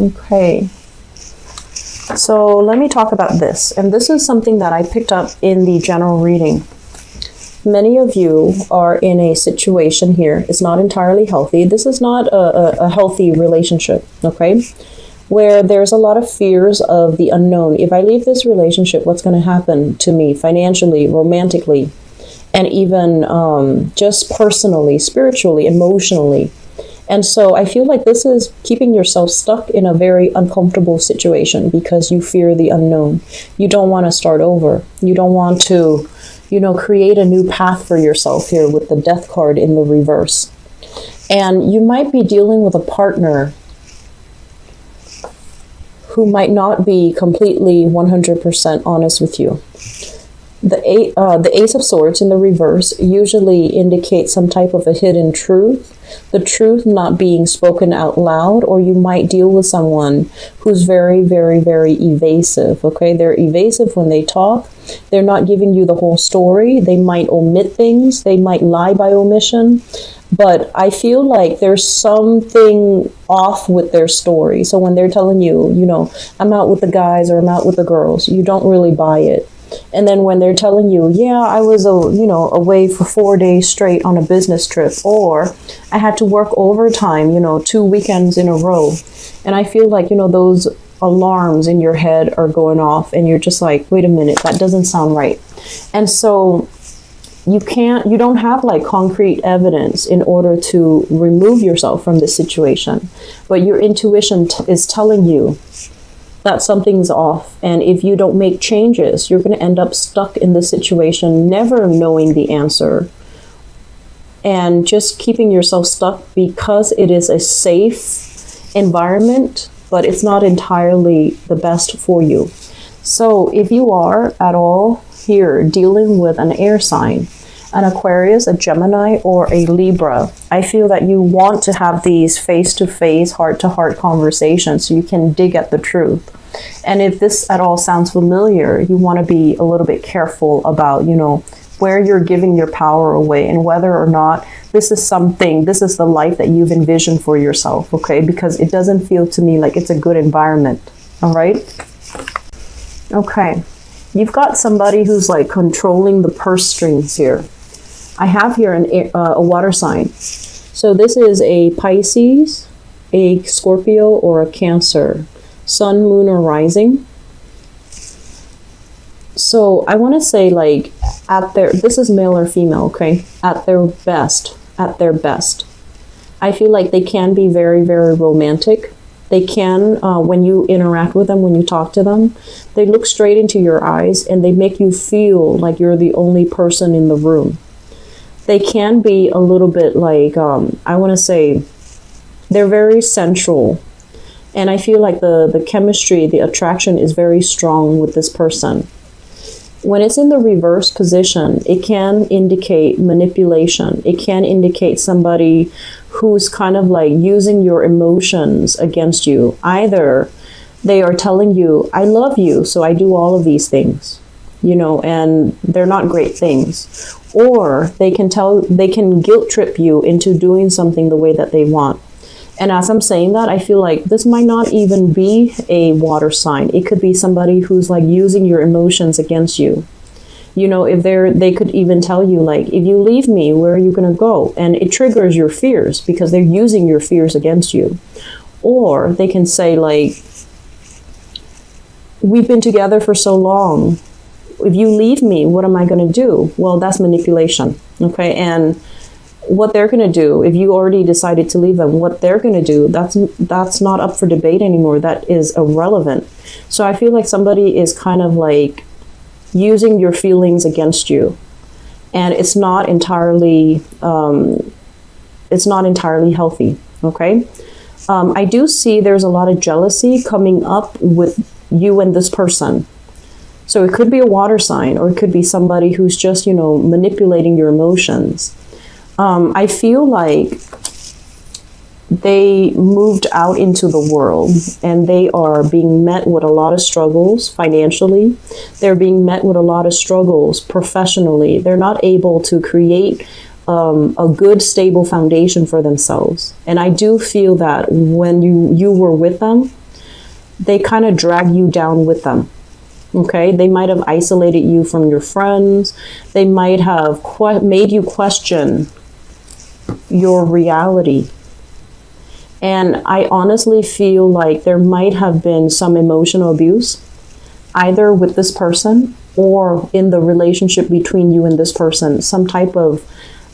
Okay. So let me talk about this. And this is something that I picked up in the general reading. Many of you are in a situation here. It's not entirely healthy. This is not a healthy relationship, okay? Where there's a lot of fears of the unknown. If I leave this relationship, what's going to happen to me financially, romantically, and even just personally, spiritually, emotionally? And so I feel like this is keeping yourself stuck in a very uncomfortable situation because you fear the unknown. You don't want to start over. You don't want to, create a new path for yourself here with the Death card in the reverse. And you might be dealing with a partner who might not be completely 100% honest with you. The Ace of Swords in the reverse usually indicates some type of a hidden truth, the truth not being spoken out loud, or you might deal with someone who's very, very, very evasive, okay? They're evasive when they talk. They're not giving you the whole story. They might omit things. They might lie by omission. But I feel like there's something off with their story. So when they're telling you, I'm out with the guys or I'm out with the girls, you don't really buy it. And then when they're telling you, yeah, I was, away for 4 days straight on a business trip, or I had to work overtime, 2 weekends in a row. And I feel like, those alarms in your head are going off and you're just like, wait a minute, that doesn't sound right. And so you don't have like concrete evidence in order to remove yourself from this situation. But your intuition is telling you that something's off. And if you don't make changes, you're going to end up stuck in this situation, never knowing the answer. And just keeping yourself stuck because it is a safe environment, but it's not entirely the best for you. So if you are at all here dealing with an air sign, an Aquarius, a Gemini, or a Libra, I feel that you want to have these face-to-face, heart-to-heart conversations so you can dig at the truth. And if this at all sounds familiar, you want to be a little bit careful about, where you're giving your power away and whether or not this is the life that you've envisioned for yourself, okay? Because it doesn't feel to me like it's a good environment, all right? Okay, you've got somebody who's like controlling the purse strings here. I have here a water sign. So this is a Pisces, a Scorpio, or a Cancer, Sun, Moon, or Rising. So I want to say like this is male or female, okay? At their best. I feel like they can be very, very romantic. They can, when you interact with them, when you talk to them, they look straight into your eyes and they make you feel like you're the only person in the room. They can be a little bit like, I want to say, they're very sensual. And I feel like the chemistry, the attraction is very strong with this person. When it's in the reverse position, it can indicate manipulation. It can indicate somebody who's kind of like using your emotions against you. Either they are telling you, I love you, so I do all of these things, and they're not great things. Or they can guilt trip you into doing something the way that they want. And as I'm saying that, I feel like this might not even be a water sign. It could be somebody who's like using your emotions against you. If they could even tell you like, if you leave me, where are you going to go? And it triggers your fears because they're using your fears against you. Or they can say like, we've been together for so long. If you leave me, what am I going to do? Well, that's manipulation. Okay. And what they're going to do, if you already decided to leave them, what they're going to do, that's not up for debate anymore. That is irrelevant. So I feel like somebody is kind of like using your feelings against you, and it's not entirely healthy. Okay. I do see there's a lot of jealousy coming up with you and this person. So it could be a water sign, or it could be somebody who's just, manipulating your emotions. I feel like they moved out into the world and they are being met with a lot of struggles financially. They're being met with a lot of struggles professionally. They're not able to create a good, stable foundation for themselves. And I do feel that when you were with them, they kind of drag you down with them. Okay, they might have isolated you from your friends. They might have made you question your reality. And I honestly feel like there might have been some emotional abuse, either with this person or in the relationship between you and this person. Some type of,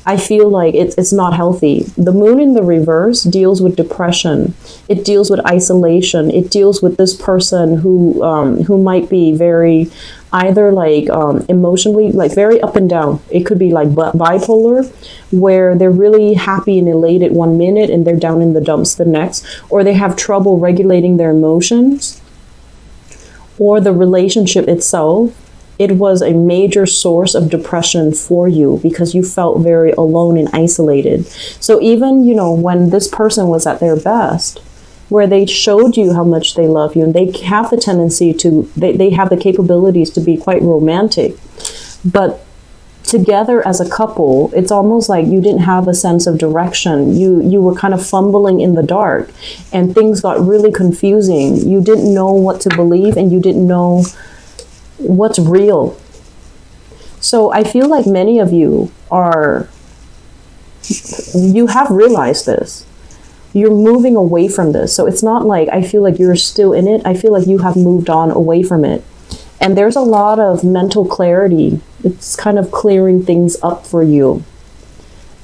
I feel like it's not healthy. The moon in the reverse deals with depression. It deals with isolation. It deals with this person who might be very, either like emotionally, like very up and down. It could be like bipolar, where they're really happy and elated one minute and they're down in the dumps the next, or they have trouble regulating their emotions, or the relationship itself. It was a major source of depression for you because you felt very alone and isolated. So even, you know, when this person was at their best, where they showed you how much they love you, and they have the tendency to, they have the capabilities to be quite romantic, but together as a couple, it's almost like you didn't have a sense of direction. You were kind of fumbling in the dark, and things got really confusing. You didn't know what to believe, and you didn't know what's real. So I feel like many of you you have realized this. You're moving away from this. So it's not like I feel like you're still in it. I feel like you have moved on away from it. And there's a lot of mental clarity. It's kind of clearing things up for you.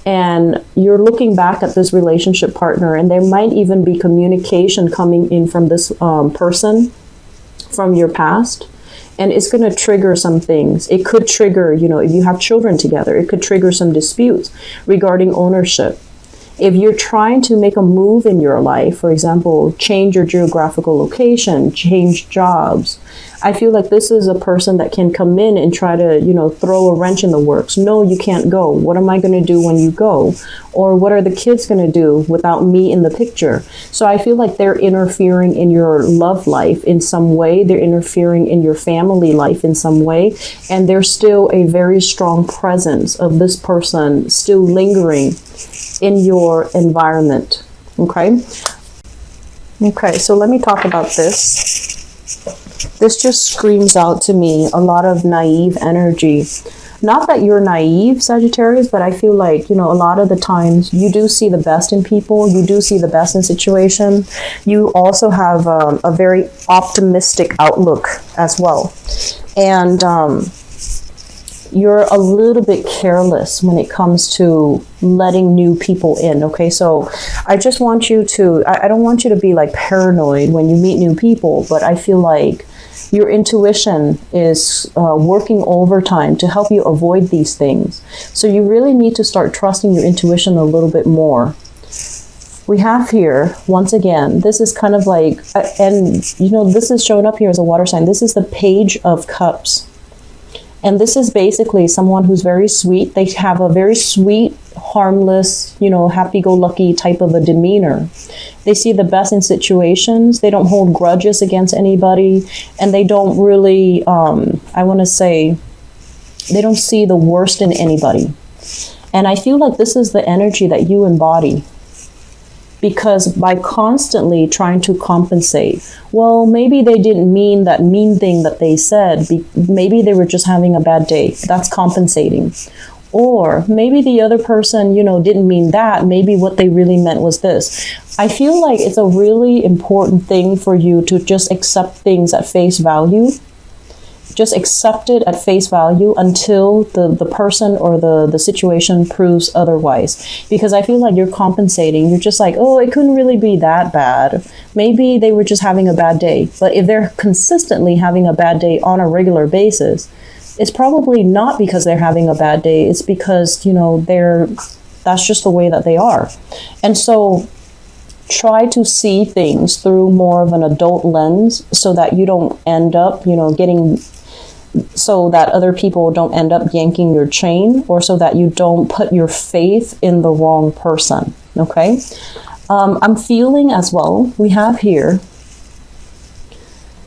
And you're looking back at this relationship partner, and there might even be communication coming in from this person from your past. And it's going to trigger some things. It could trigger, you know, if you have children together, it could trigger some disputes regarding ownership. If you're trying to make a move in your life, for example, change your geographical location, change jobs, I feel like this is a person that can come in and try to, you know, throw a wrench in the works. No, you can't go. What am I going to do when you go? Or what are the kids going to do without me in the picture? So I feel like they're interfering in your love life in some way. They're interfering in your family life in some way. And there's still a very strong presence of this person still lingering in your environment. Okay? Okay, so let me talk about this. This just screams out to me a lot of naive energy. Not that you're naive, Sagittarius, but I feel like, you know, a lot of the times you do see the best in people. You do see the best in situation. You also have a very optimistic outlook as well. And you're a little bit careless when it comes to letting new people in. Okay, so I just want you to, I don't want you to be like paranoid when you meet new people, but I feel like your intuition is working overtime to help you avoid these things. So you really need to start trusting your intuition a little bit more. We have here, once again, this is kind of like, and you know, this is showing up here as a water sign. This is the Page of Cups. And this is basically someone who's very sweet. They have a very sweet, harmless, you know, happy-go-lucky type of a demeanor. They see the best in situations. They don't hold grudges against anybody. And they don't really, I want to say, they don't see the worst in anybody. And I feel like this is the energy that you embody. Because by constantly trying to compensate, well, maybe they didn't mean that mean thing that they said. Maybe they were just having a bad day. That's compensating. Or maybe the other person, you know, didn't mean that. Maybe what they really meant was this. I feel like it's a really important thing for you to just accept things at face value. Just accept it at face value until the person or the situation proves otherwise. Because I feel like you're compensating. You're just like, oh, it couldn't really be that bad. Maybe they were just having a bad day. But if they're consistently having a bad day on a regular basis, it's probably not because they're having a bad day. It's because, you know, that's just the way that they are. And so try to see things through more of an adult lens so that you don't end up, you know, so that other people don't end up yanking your chain, or so that you don't put your faith in the wrong person. Okay? I'm feeling as well, we have here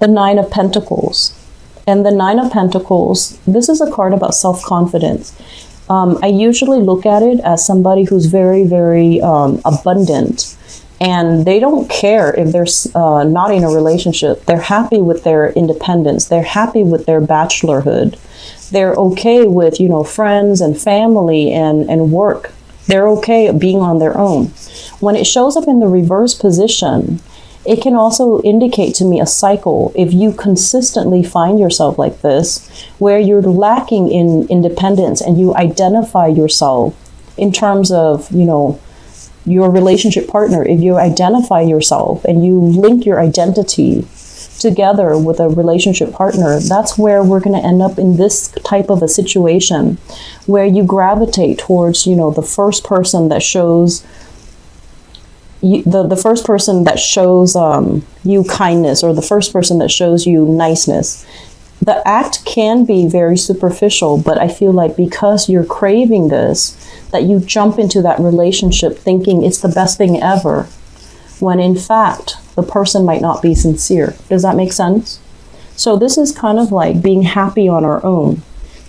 the Nine of Pentacles. And the Nine of Pentacles, this is a card about self-confidence. I usually look at it as somebody who's very, very abundant. And they don't care if they're not in a relationship. They're happy with their independence. They're happy with their bachelorhood. They're okay with, friends and family and work. They're okay being on their own. When it shows up in the reverse position, it can also indicate to me a cycle. If you consistently find yourself like this, where you're lacking in independence and you identify yourself in terms of, your relationship partner, if you identify yourself and you link your identity together with a relationship partner, that's where we're going to end up in this type of a situation where you gravitate towards, the first person that shows the first person that shows you kindness, or the first person that shows you niceness. The act can be very superficial, but I feel like because you're craving this, that you jump into that relationship thinking it's the best thing ever, when in fact, the person might not be sincere. Does that make sense? So this is kind of like being happy on our own,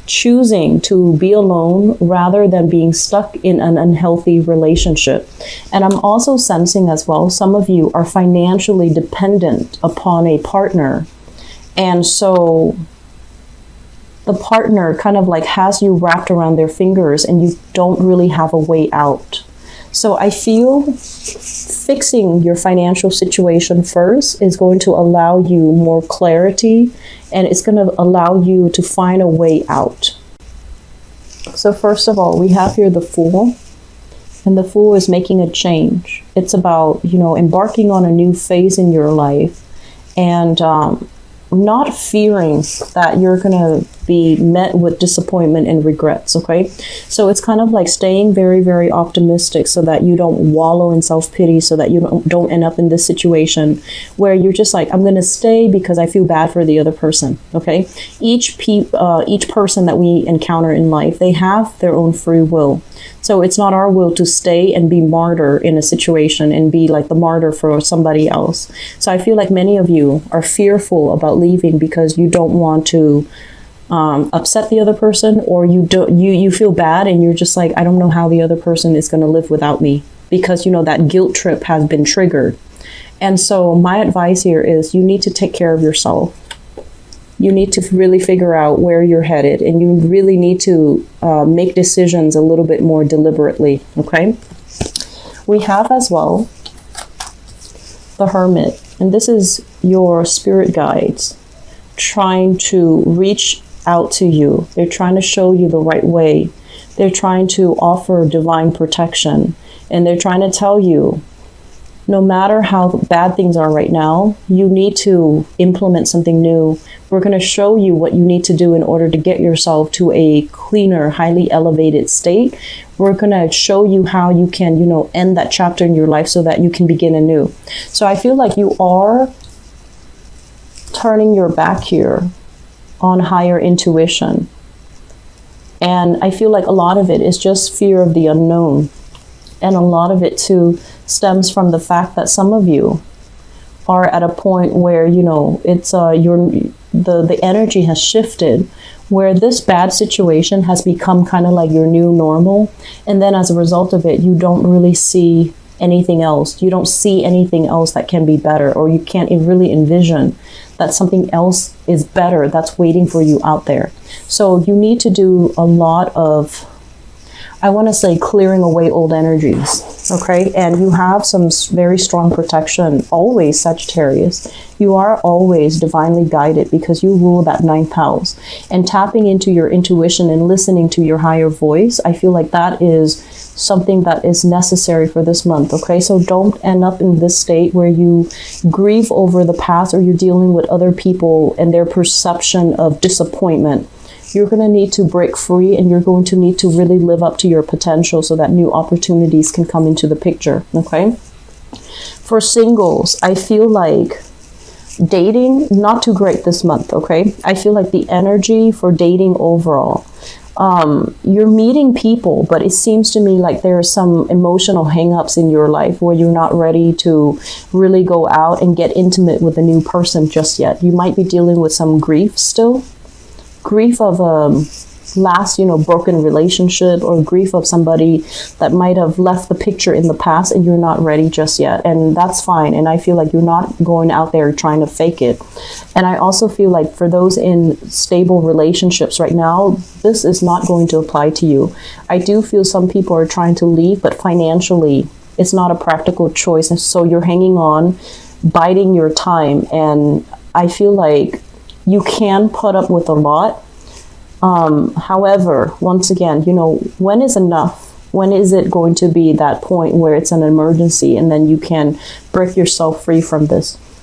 choosing to be alone rather than being stuck in an unhealthy relationship. And I'm also sensing as well, some of you are financially dependent upon a partner. And so the partner kind of like has you wrapped around their fingers and you don't really have a way out. So I feel fixing your financial situation first is going to allow you more clarity, and it's going to allow you to find a way out. So first of all, we have here the Fool, and the Fool is making a change. It's about, embarking on a new phase in your life, and not fearing that you're going to be met with disappointment and regrets, okay? So it's kind of like staying very, very optimistic so that you don't wallow in self-pity, so that you don't end up in this situation where you're just like, I'm going to stay because I feel bad for the other person, okay? Each person that we encounter in life, they have their own free will. So it's not our will to stay and be martyr in a situation and be like the martyr for somebody else. So I feel like many of you are fearful about leaving because you don't want to upset the other person, or you feel bad and you're just like, I don't know how the other person is going to live without me, because that guilt trip has been triggered. And so my advice here is you need to take care of yourself. You need to really figure out where you're headed, and you really need to make decisions a little bit more deliberately, okay? We have as well the Hermit, and this is your spirit guides trying to reach out to you. They're trying to show you the right way. They're trying to offer divine protection, and they're trying to tell you, no matter how bad things are right now, you need to implement something new. We're going to show you what you need to do in order to get yourself to a cleaner, highly elevated state. We're going to show you how you can, end that chapter in your life so that you can begin anew. So I feel like you are turning your back here on higher intuition. And I feel like a lot of it is just fear of the unknown. And a lot of it too stems from the fact that some of you are at a point where, it's the energy has shifted, where this bad situation has become kind of like your new normal. And then as a result of it, you don't really see anything else. You don't see anything else that can be better, or you can't really envision that something else is better that's waiting for you out there. So you need to do a lot of, I want to say, clearing away old energies, okay? And you have some very strong protection, always, Sagittarius. You are always divinely guided because you rule that 9th house. And tapping into your intuition and listening to your higher voice, I feel like that is something that is necessary for this month, okay? So don't end up in this state where you grieve over the past, or you're dealing with other people and their perception of disappointment. You're going to need to break free, and you're going to need to really live up to your potential so that new opportunities can come into the picture, okay? For singles, I feel like dating, not too great this month, okay? I feel like the energy for dating overall, you're meeting people, but it seems to me like there are some emotional hangups in your life where you're not ready to really go out and get intimate with a new person just yet. You might be dealing with some grief still. Grief of last, broken relationship or grief of somebody that might have left the picture in the past, and you're not ready just yet. And that's fine. And I feel like you're not going out there trying to fake it. And I also feel like for those in stable relationships right now, this is not going to apply to you. I do feel some people are trying to leave, but financially, it's not a practical choice. And so you're hanging on, biding your time. And I feel like you can put up with a lot. However, once again, when is enough? When is it going to be that point where it's an emergency and then you can break yourself free from this?